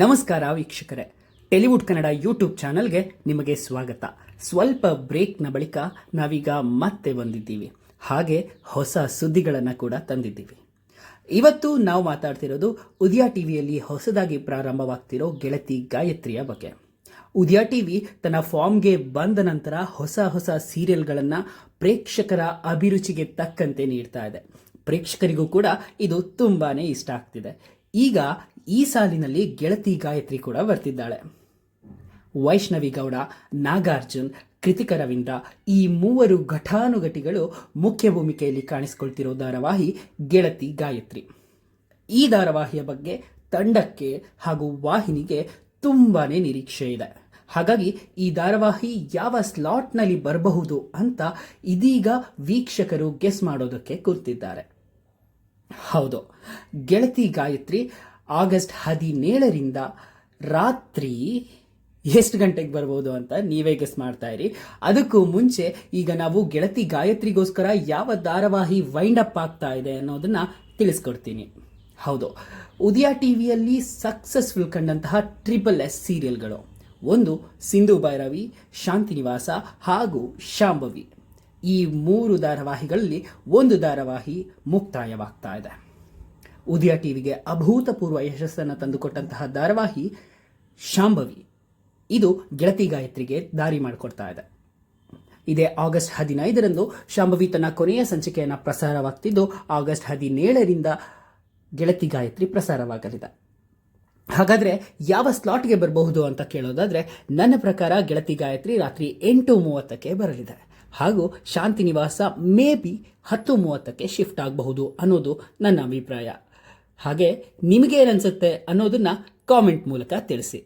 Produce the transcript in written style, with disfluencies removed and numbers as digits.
ನಮಸ್ಕಾರ ವೀಕ್ಷಕರೇ, ಟೆಲಿವುಡ್ ಕನ್ನಡ ಯೂಟ್ಯೂಬ್ ಚಾನಲ್ಗೆ ನಿಮಗೆ ಸ್ವಾಗತ. ಸ್ವಲ್ಪ ಬ್ರೇಕ್ನ ಬಳಿಕ ನಾವೀಗ ಮತ್ತೆ ಬಂದಿದ್ದೀವಿ. ಹಾಗೆ ಹೊಸ ಸುದ್ದಿಗಳನ್ನು ಕೂಡ ತಂದಿದ್ದೀವಿ. ಇವತ್ತು ನಾವು ಮಾತಾಡ್ತಿರೋದು ಉದಯ ಟಿವಿಯಲ್ಲಿ ಹೊಸದಾಗಿ ಪ್ರಾರಂಭವಾಗ್ತಿರೋ ಗೆಳತಿ ಗಾಯತ್ರಿಯ ಬಗ್ಗೆ. ಉದಯ ಟಿವಿ ತನ್ನ ಫಾರ್ಮ್ಗೆ ಬಂದ ನಂತರ ಹೊಸ ಸೀರಿಯಲ್ಗಳನ್ನು ಪ್ರೇಕ್ಷಕರ ಅಭಿರುಚಿಗೆ ತಕ್ಕಂತೆ ನೀಡ್ತಾ ಇದೆ. ಪ್ರೇಕ್ಷಕರಿಗೂ ಕೂಡ ಇದು ತುಂಬಾನೇ ಇಷ್ಟ ಆಗ್ತಿದೆ. ಈಗ ಈ ಸಾಲಿನಲ್ಲಿ ಗೆಳತಿ ಗಾಯತ್ರಿ ಕೂಡ ಬರ್ತಿದ್ದಾಳೆ. ವೈಷ್ಣವಿ ಗೌಡ, ನಾಗಾರ್ಜುನ್, ಕೃತಿಕ ರವೀಂದ್ರ ಈ ಮೂವರು ಘಟಾನುಘಟಿಗಳು ಮುಖ್ಯ ಭೂಮಿಕೆಯಲ್ಲಿ ಕಾಣಿಸಿಕೊಳ್ತಿರೋ ಧಾರಾವಾಹಿ ಗೆಳತಿ ಗಾಯತ್ರಿ. ಈ ಧಾರಾವಾಹಿಯ ಬಗ್ಗೆ ತಂಡಕ್ಕೆ ಹಾಗೂ ವಾಹಿನಿಗೆ ತುಂಬಾನೇ ನಿರೀಕ್ಷೆ ಇದೆ. ಹಾಗಾಗಿ ಈ ಧಾರಾವಾಹಿ ಯಾವ ಸ್ಲಾಟ್ನಲ್ಲಿ ಬರಬಹುದು ಅಂತ ಇದೀಗ ವೀಕ್ಷಕರು ಗೆಸ್ ಮಾಡೋದಕ್ಕೆ ಕೂರ್ತಿದ್ದಾರೆ. ಹೌದು, ಗೆಳತಿ ಗಾಯತ್ರಿ ಆಗಸ್ಟ್ 17ರಿಂದ ರಾತ್ರಿ ಎಷ್ಟು ಗಂಟೆಗೆ ಬರ್ಬೋದು ಅಂತ ನೀವೇ ಗೆಸ್ ಮಾಡ್ತಾ ಇರಿ. ಅದಕ್ಕೂ ಮುಂಚೆ ಈಗ ನಾವು ಗೆಳತಿ ಗಾಯತ್ರಿಗೋಸ್ಕರ ಯಾವ ಧಾರಾವಾಹಿ ವೈಂಡ್ ಅಪ್ ಆಗ್ತಾ ಇದೆ ಅನ್ನೋದನ್ನ ತಿಳಿಸ್ಕೊಡ್ತೀನಿ. ಹೌದು, ಉದಯ ಟಿವಿಯಲ್ಲಿ ಸಕ್ಸಸ್ಫುಲ್ ಕಂಡಂತಹ SSS ಸೀರಿಯಲ್ಗಳು ಒಂದು ಸಿಂಧು ಭೈರವಿ, ಶಾಂತಿನಿವಾಸ ಹಾಗೂ ಶಾಂಭವಿ. ಈ ಮೂರು ಧಾರಾವಾಹಿಗಳಲ್ಲಿ ಒಂದು ಧಾರಾವಾಹಿ ಮುಕ್ತಾಯವಾಗ್ತಾ ಇದೆ. ಉದಯ ಟಿವಿಗೆ ಅಭೂತಪೂರ್ವ ಯಶಸ್ಸನ್ನು ತಂದುಕೊಟ್ಟಂತಹ ಧಾರಾವಾಹಿ ಶಾಂಭವಿ. ಇದು ಗೆಳತಿ ಗಾಯತ್ರಿಗೆ ದಾರಿ ಮಾಡಿಕೊಡ್ತಾ ಇದೆ. ಇದೇ ಆಗಸ್ಟ್ 15ರಂದು ಶಾಂಭವಿ ತನ್ನ ಕೊನೆಯ ಸಂಚಿಕೆಯನ್ನು ಪ್ರಸಾರವಾಗ್ತಿದ್ದು, ಆಗಸ್ಟ್ 17ರಿಂದ ಗೆಳತಿ ಗಾಯತ್ರಿ ಪ್ರಸಾರವಾಗಲಿದೆ. ಹಾಗಾದರೆ ಯಾವ ಸ್ಲಾಟ್ಗೆ ಬರಬಹುದು ಅಂತ ಕೇಳೋದಾದರೆ, ನನ್ನ ಪ್ರಕಾರ ಗೆಳತಿ ಗಾಯತ್ರಿ ರಾತ್ರಿ 8:30ಕ್ಕೆ ಬರಲಿದೆ. ಹಾಗೂ ಶಾಂತಿನಿವಾಸ ಮೇ ಬಿ 10:30ಕ್ಕೆ ಶಿಫ್ಟ್ ಆಗಬಹುದು ಅನ್ನೋದು ನನ್ನ ಅಭಿಪ್ರಾಯ. ಹಾಗೆ ನಿಮಗೇನನ್ಸುತ್ತೆ ಅನ್ನೋದನ್ನ ಕಾಮೆಂಟ್ ಮೂಲಕ ತಿಳಿಸಿ.